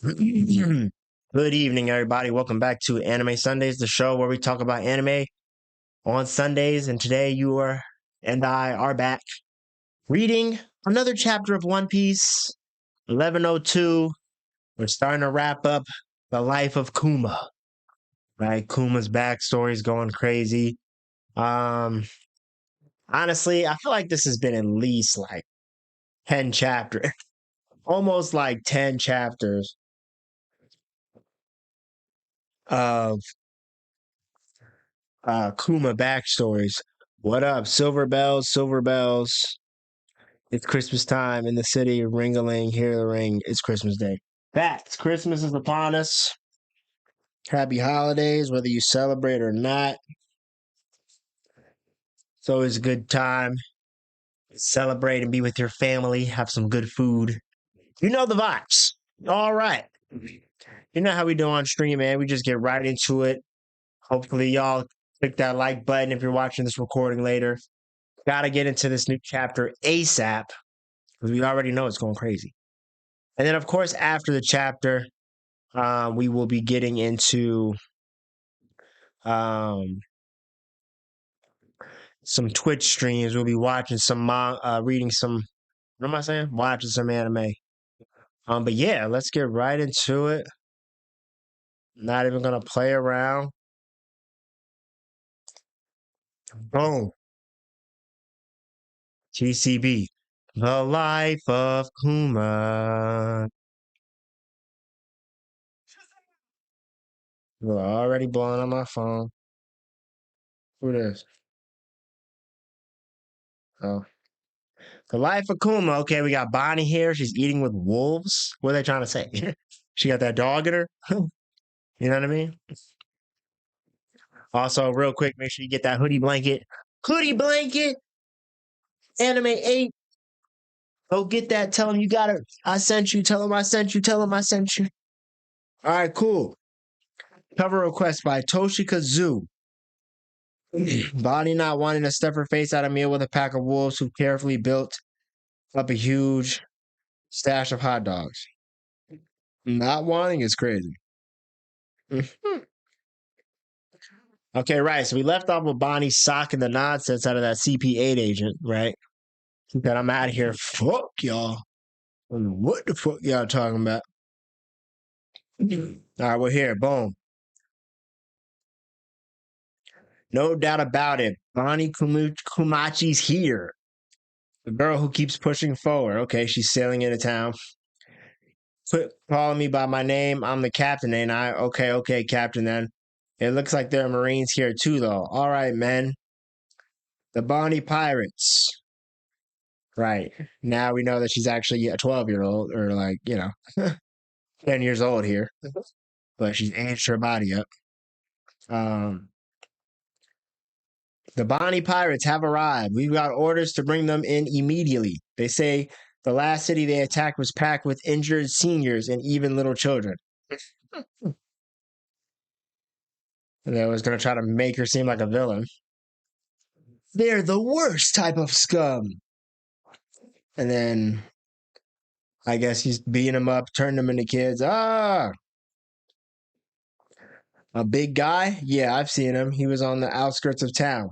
Good evening, everybody. Welcome back to Anime Sundays, the show where we talk about anime on Sundays. And today and I are back reading another chapter of One Piece, 1102. We're starting to wrap up the life of Kuma, right? Kuma's backstory is going crazy. Um, Honestly, I feel like this has been at least like 10 chapters, almost like 10 chapters of Kuma backstories. What up, Silver Bells? Silver Bells. It's Christmas time in the city. Ring-a-ling, hear the ring. It's Christmas Day. Facts. Christmas is upon us. Happy holidays, whether you celebrate or not. It's always a good time. Celebrate and be with your family. Have some good food. You know the vibes. All right. You know how we do on stream, man. We just get right into it. Hopefully, y'all click that like button if you're watching this recording later. Gotta get into this new chapter ASAP because we already know it's going crazy. And then, of course, after the chapter, we will be getting into um, some Twitch streams. We'll be watching reading some. What am I saying? Watching some anime. But yeah, let's get right into it. Not even gonna play around. Boom. TCB. The life of Kuma. We're already blowing on my phone. Who this? Oh. The life of Kuma. Okay, we got Bonnie here. She's eating with wolves. What are they trying to say? She got that dog in her. You know what I mean? Also, real quick, make sure you get that hoodie blanket. Hoodie blanket! Anime 8. Go get that. Tell him you got it. I sent you. Tell him I sent you. Tell him I sent you. All right, cool. Cover request by Toshika Zoo. Bonnie not wanting to stuff her face out of meal with a pack of wolves who carefully built up a huge stash of hot dogs. Not wanting is crazy. Okay, right. So we left off with Bonnie socking the nonsense out of that CP8 agent, right? He said, I'm out of here. Fuck y'all. I don't know what the fuck y'all talking about? All right, we're here. Boom. No doubt about it. Bonnie Kumachi's here. The girl who keeps pushing forward. Okay, she's sailing into town. Quit calling me by my name. I'm the captain, ain't I? Okay, captain then. It looks like there are Marines here too, though. All right, men. The Bonnie Pirates. Right. Now we know that she's actually a 12-year-old or like, 10 years old here. But she's aged her body up. Um, the Bonnie Pirates have arrived. We've got orders to bring them in immediately. They say the last city they attacked was packed with injured seniors and even little children. And they was going to try to make her seem like a villain. They're the worst type of scum. And then I guess he's beating them up, turning them into kids. Ah, a big guy? Yeah, I've seen him. He was on the outskirts of town.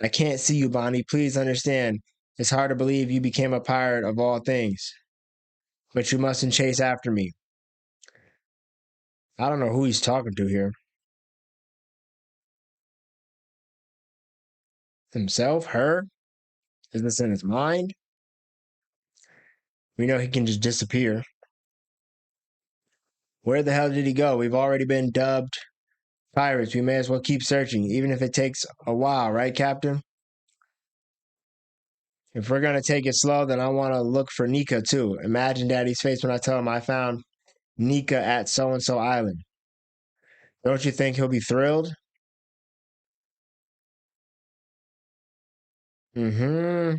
I can't see you, Bonnie. Please understand. It's hard to believe you became a pirate of all things. But you mustn't chase after me. I don't know who he's talking to here. Himself? Her? Is this in his mind? We know he can just disappear. Where the hell did he go? We've already been dubbed pirates. We may as well keep searching, even if it takes a while, right, Captain? If we're gonna take it slow, then I want to look for Nika too. Imagine Daddy's face when I tell him I found Nika at so-and-so island. Don't you think he'll be thrilled? Mm-hmm.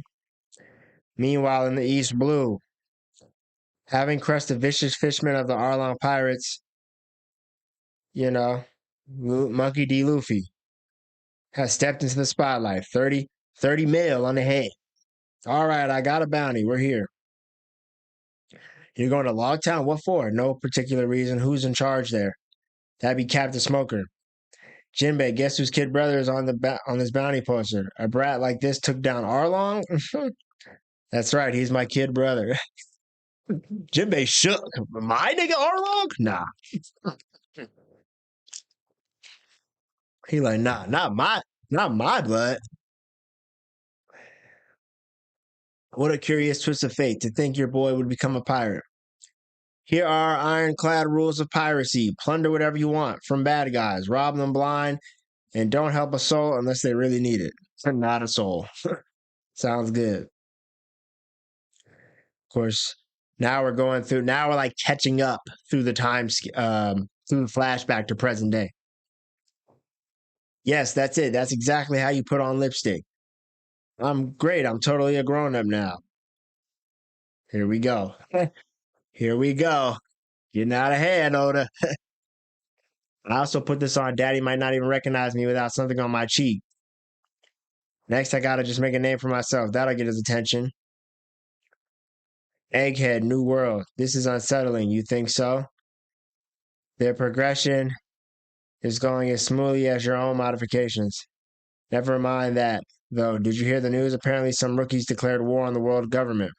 Meanwhile, in the East Blue, having crushed the vicious fishmen of the Arlong pirates, you know, Monkey D. Luffy has stepped into the spotlight. 30 mil on the head. All right, I got a bounty. We're here. You're going to Logtown? What for? No particular reason. Who's in charge there? That'd be Captain Smoker. Jinbei, guess whose kid brother is on on this bounty poster? A brat like this took down Arlong? That's right, he's my kid brother. Jinbei shook. My nigga Arlong? Nah. He like, nah, not my blood. What a curious twist of fate to think your boy would become a pirate. Here are ironclad rules of piracy. Plunder whatever you want from bad guys. Rob them blind and don't help a soul unless they really need it. Not a soul. Sounds good. Of course, now we're like catching up through the through the flashback to present day. Yes, that's it. That's exactly how you put on lipstick. I'm great. I'm totally a grown up now. Here we go. Here we go. Getting out of hand, Oda. I also put this on. Daddy might not even recognize me without something on my cheek. Next, I gotta just make a name for myself. That'll get his attention. Egghead, New World. This is unsettling. You think so? Their progression is going as smoothly as your own modifications. Never mind that, though. Did you hear the news? Apparently, some rookies declared war on the world government.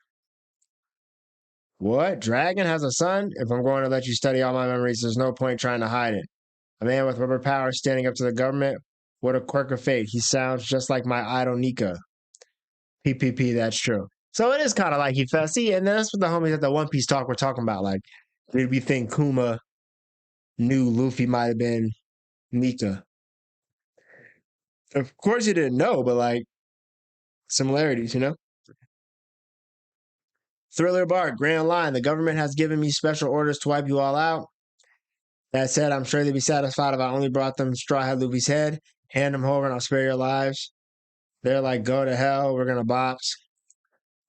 What? Dragon has a son? If I'm going to let you study all my memories, there's no point trying to hide it. A man with rubber power standing up to the government? What a quirk of fate. He sounds just like my idol Nika. PPP, that's true. So it is kind of like he fell. See, and that's what the homies at the One Piece talk were talking about. Like, did we think Kuma knew Luffy might have been Nika? Of course he didn't know, but like, similarities, you know? Thriller Bark, Grand Line. The government has given me special orders to wipe you all out. That said, I'm sure they'd be satisfied if I only brought them Straw Hat Luffy's head. Hand them over and I'll spare your lives. They're like, go to hell. We're going to box.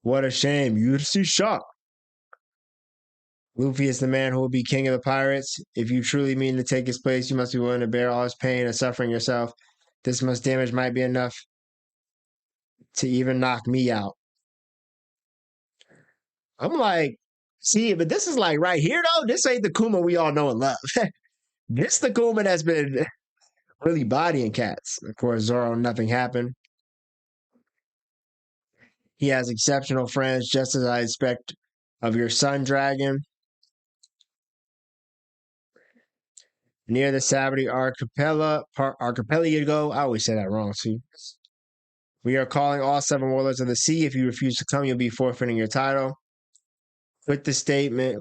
What a shame. You'd see shock. Luffy is the man who will be king of the pirates. If you truly mean to take his place, you must be willing to bear all his pain and suffering yourself. This much damage might be enough to even knock me out. I'm like, see, but this is like right here, though. This ain't the Kuma we all know and love. This the Kuma that's been really bodying cats. Of course, Zoro, nothing happened. He has exceptional friends, just as I expect of your son, Dragon. Near the Saturday archipelago. I always say that wrong, see. We are calling all 7 warlords of the sea. If you refuse to come, you'll be forfeiting your title. Quite the statement.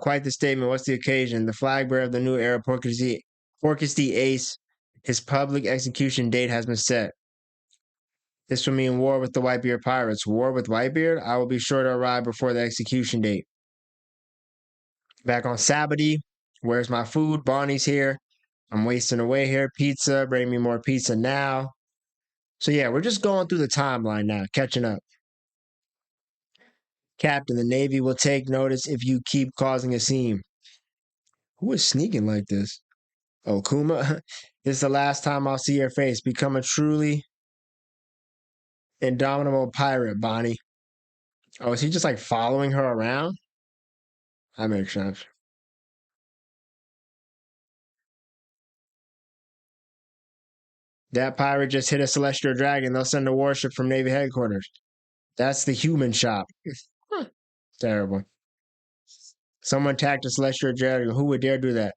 What's the occasion? The flag bearer of the new era, Porcus the Ace. His public execution date has been set. This will mean war with the Whitebeard pirates. War with Whitebeard? I will be sure to arrive before the execution date. Back on Sabady. Where's my food? Bonnie's here. I'm wasting away here. Pizza. Bring me more pizza now. So yeah, we're just going through the timeline now, catching up. Captain, the Navy will take notice if you keep causing a scene. Who is sneaking like this? Oh, Kuma? This is the last time I'll see your face. Become a truly indomitable pirate, Bonnie. Oh, is he just like following her around? That makes sense. That pirate just hit a celestial dragon. They'll send a warship from Navy headquarters. That's the human shop. Terrible. Someone attacked a celestial dragon. Who would dare do that?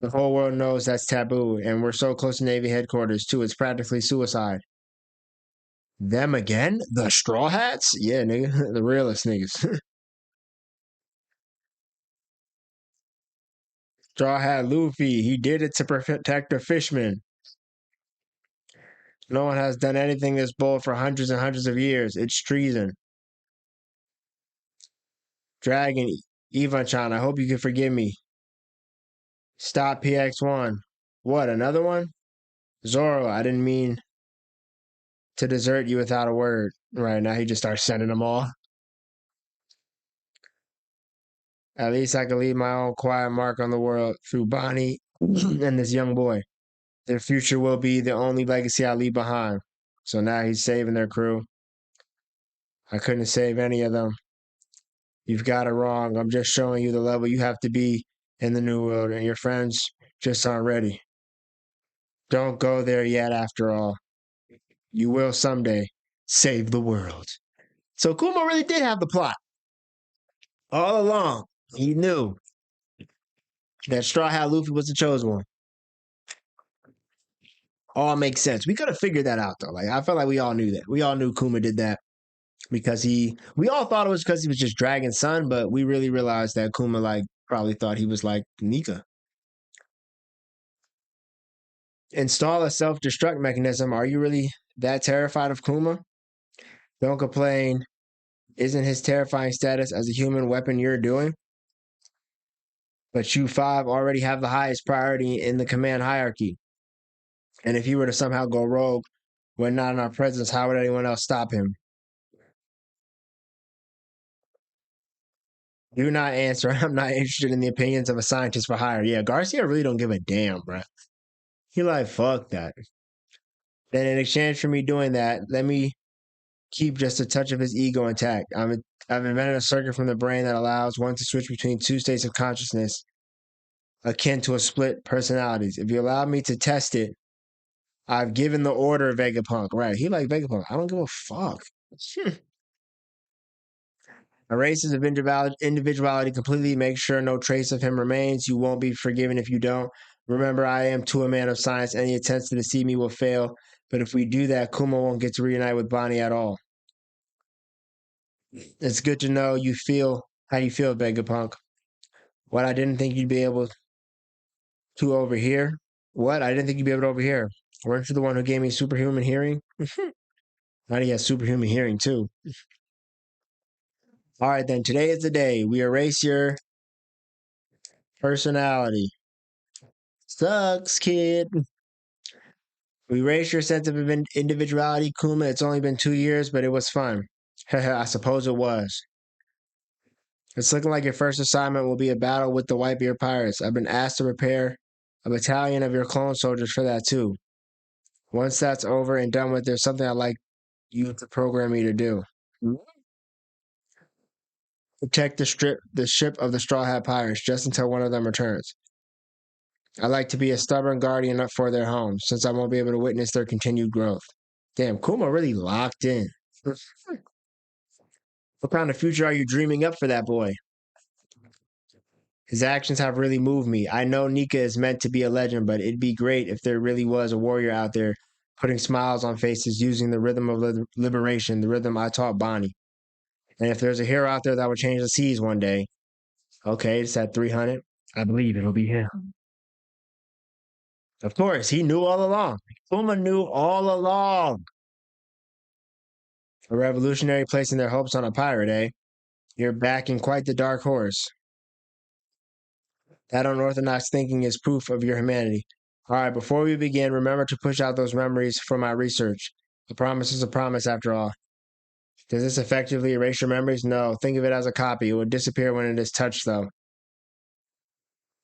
The whole world knows that's taboo, and we're so close to Navy headquarters, too. It's practically suicide. Them again? The Straw Hats? Yeah, nigga. The realest niggas. Straw Hat Luffy. He did it to protect the fishmen. No one has done anything this bold for hundreds and hundreds of years. It's treason. Dragon, Ivan-chan, I hope you can forgive me. Stop PX1. What, another one? Zoro, I didn't mean to desert you without a word. Right now, he just starts sending them all. At least I can leave my own quiet mark on the world through Bonnie and this young boy. Their future will be the only legacy I leave behind. So now he's saving their crew. I couldn't save any of them. You've got it wrong. I'm just showing you the level you have to be in the new world, and your friends just aren't ready. Don't go there yet, after all. You will someday save the world. So Kuma really did have the plot. All along, he knew that Straw Hat Luffy was the chosen one. All makes sense. We could have figured that out, though. Like, I felt like we all knew that. We all knew Kuma did that because we all thought it was because he was just Dragon's son, but we really realized that Kuma, like, probably thought he was like Nika. Install a self-destruct mechanism. Are you really that terrified of Kuma? Don't complain. Isn't his terrifying status as a human weapon you're doing? But you five already have the highest priority in the command hierarchy. And if he were to somehow go rogue when not in our presence, how would anyone else stop him? Do not answer. I'm not interested in the opinions of a scientist for hire. Yeah, Garcia really don't give a damn, bro. He like, fuck that. Then in exchange for me doing that, let me keep just a touch of his ego intact. I've invented a circuit from the brain that allows one to switch between two states of consciousness akin to a split personalities. If you allow me to test it, I've given the order, Vegapunk. Right. He like Vegapunk. I don't give a fuck. Erase his individuality completely. Make sure no trace of him remains. You won't be forgiven if you don't. Remember, I am too a man of science. Any attempts to deceive me will fail. But if we do that, Kuma won't get to reunite with Bonnie at all. It's good to know you feel how you feel, Vegapunk. What I didn't think you'd be able to overhear. What? I didn't think you'd be able to overhear. Weren't you the one who gave me superhuman hearing? Now he has superhuman hearing too. All right, then. Today is the day. We erase your personality. Sucks, kid. We erase your sense of individuality, Kuma. It's only been 2 years, but it was fun. I suppose it was. It's looking like your first assignment will be a battle with the Whitebeard Pirates. I've been asked to prepare a battalion of your clone soldiers for that too. Once that's over and done with, there's something I'd like you to program me to do. Protect the ship of the Straw Hat Pirates just until one of them returns. I like to be a stubborn guardian for their home, since I won't be able to witness their continued growth. Damn, Kuma really locked in. What kind of future are you dreaming up for that boy? His actions have really moved me. I know Nika is meant to be a legend, but it'd be great if there really was a warrior out there putting smiles on faces using the rhythm of liberation, the rhythm I taught Bonnie. And if there's a hero out there that would change the seas one day, okay, it's at 300. I believe it'll be him. Of course, he knew all along. Kuma knew all along. A revolutionary placing their hopes on a pirate, eh? You're backing quite the dark horse. That unorthodox thinking is proof of your humanity. All right, before we begin, remember to push out those memories from my research. A promise is a promise after all. Does this effectively erase your memories? No, think of it as a copy. It will disappear when it is touched, though.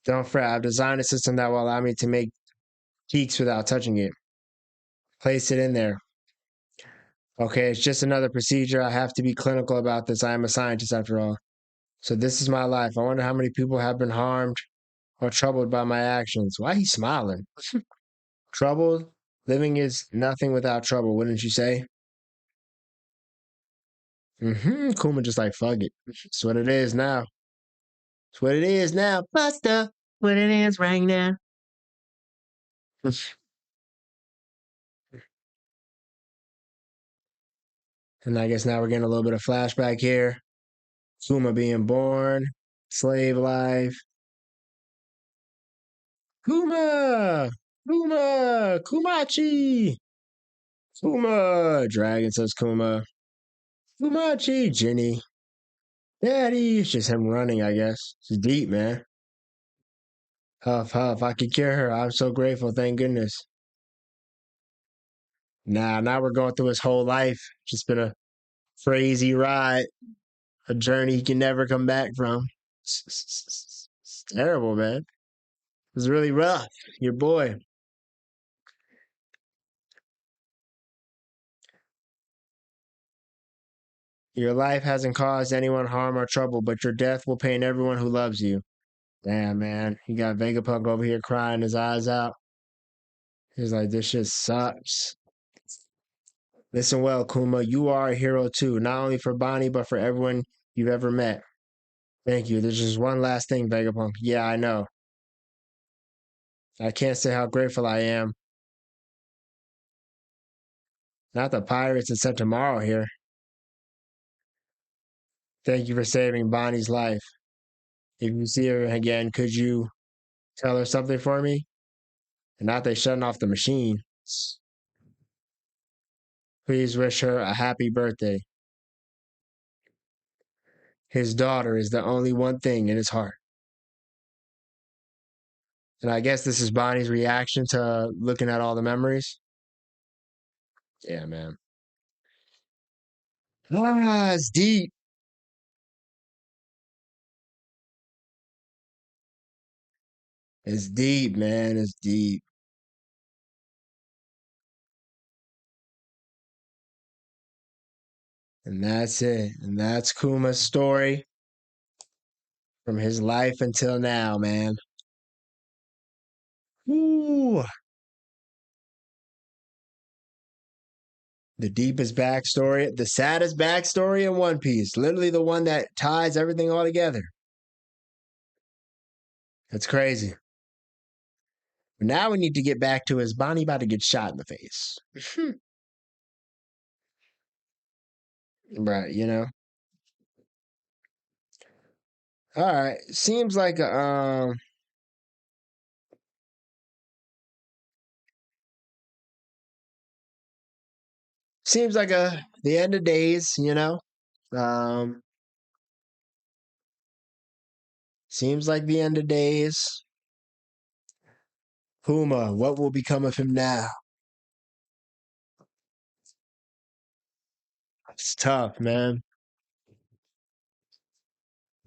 Don't fret, I've designed a system that will allow me to make peaks without touching it. Place it in there. Okay, it's just another procedure. I have to be clinical about this. I am a scientist after all. So this is my life. I wonder how many people have been harmed or troubled by my actions. Why he smiling? Troubled? Living is nothing without trouble, wouldn't you say? Kuma just like, fuck it. It's what it is now. It's what it is now. Buster, what it is right now. And I guess now we're getting a little bit of flashback here. Kuma being born, slave life. Kuma! Kuma! Kumachi! Kuma! Dragon says Kuma. Kumachi! Jenny. Daddy! It's just him running, I guess. It's deep, man. Huff, huff. I could cure her. I'm so grateful. Thank goodness. Now we're going through his whole life. Just been a crazy ride. A journey he can never come back from. It's terrible, man. It was really rough. Your boy. Your life hasn't caused anyone harm or trouble, but your death will pain everyone who loves you. Damn, man. You got Vegapunk over here crying his eyes out. He's like, this shit sucks. Listen well, Kuma. You are a hero too, not only for Bonnie, but for everyone you've ever met. Thank you. There's just one last thing, Vegapunk. Yeah, I know. I can't say how grateful I am. Not the pirates that sent tomorrow here. Thank you for saving Bonnie's life. If you see her again, could you tell her something for me? And not they shutting off the machine. Please wish her a happy birthday. His daughter is the only one thing in his heart. And I guess this is Bonnie's reaction to looking at all the memories. Yeah, man. Ah, it's deep. It's deep, man. It's deep. And that's it. And that's Kuma's story from his life until now, man. Ooh. The deepest backstory, the saddest backstory in One Piece. Literally the one that ties everything all together. That's crazy. But now we need to get back to is Bonnie about to get shot in the face? Right, you know. All right. Seems like a the end of days, you know. Um Seems like the end of days. Puma, what will become of him now? It's tough, man.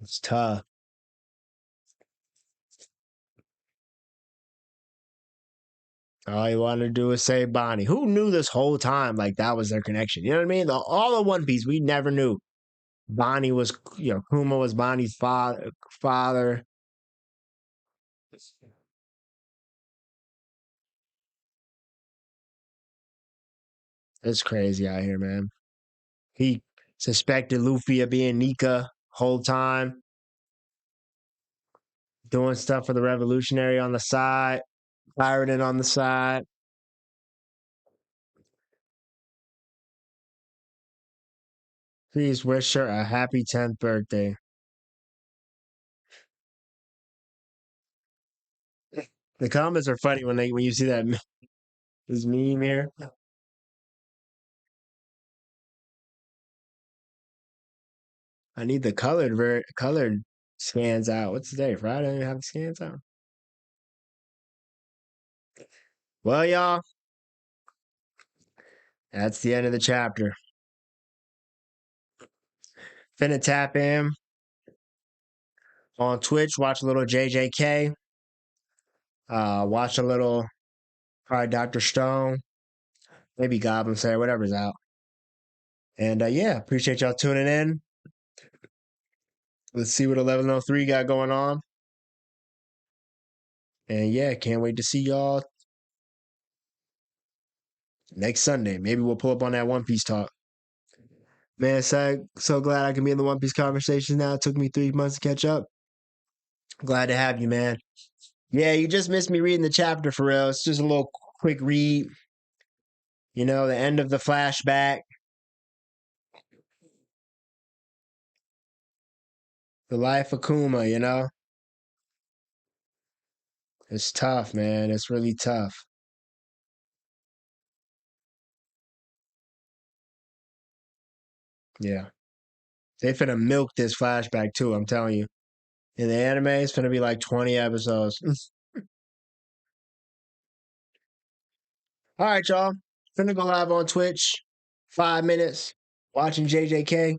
It's tough. All he wanted to do was save Bonnie. Who knew this whole time like that was their connection? You know what I mean? All of One Piece, we never knew. Bonnie was, Kuma was Bonnie's father. It's crazy out here, man. He suspected Luffy of being Nika whole time, doing stuff for the revolutionary on the side, pirating on the side. Please wish her a happy 10th birthday. The comments are funny when you see that this meme here. I need the colored scans out. What's today? Friday? I don't even have the scans out. Well, y'all, that's the end of the chapter. Finna tap in on Twitch, watch a little JJK, watch a little probably Dr. Stone, maybe Goblin Slayer, whatever's out. And yeah, appreciate y'all tuning in. Let's see what 1103 got going on. And yeah, can't wait to see y'all next Sunday. Maybe we'll pull up on that One Piece talk. Man, so glad I can be in the One Piece conversation now. It took me 3 months to catch up. Glad to have you, man. Yeah, you just missed me reading the chapter for real. It's just a little quick read. The end of the flashback, the life of Kuma. It's tough, man. It's really tough. Yeah. They finna milk this flashback too, I'm telling you. In the anime, it's finna be like 20 episodes. All right, y'all. Finna go live on Twitch. 5 minutes watching JJK.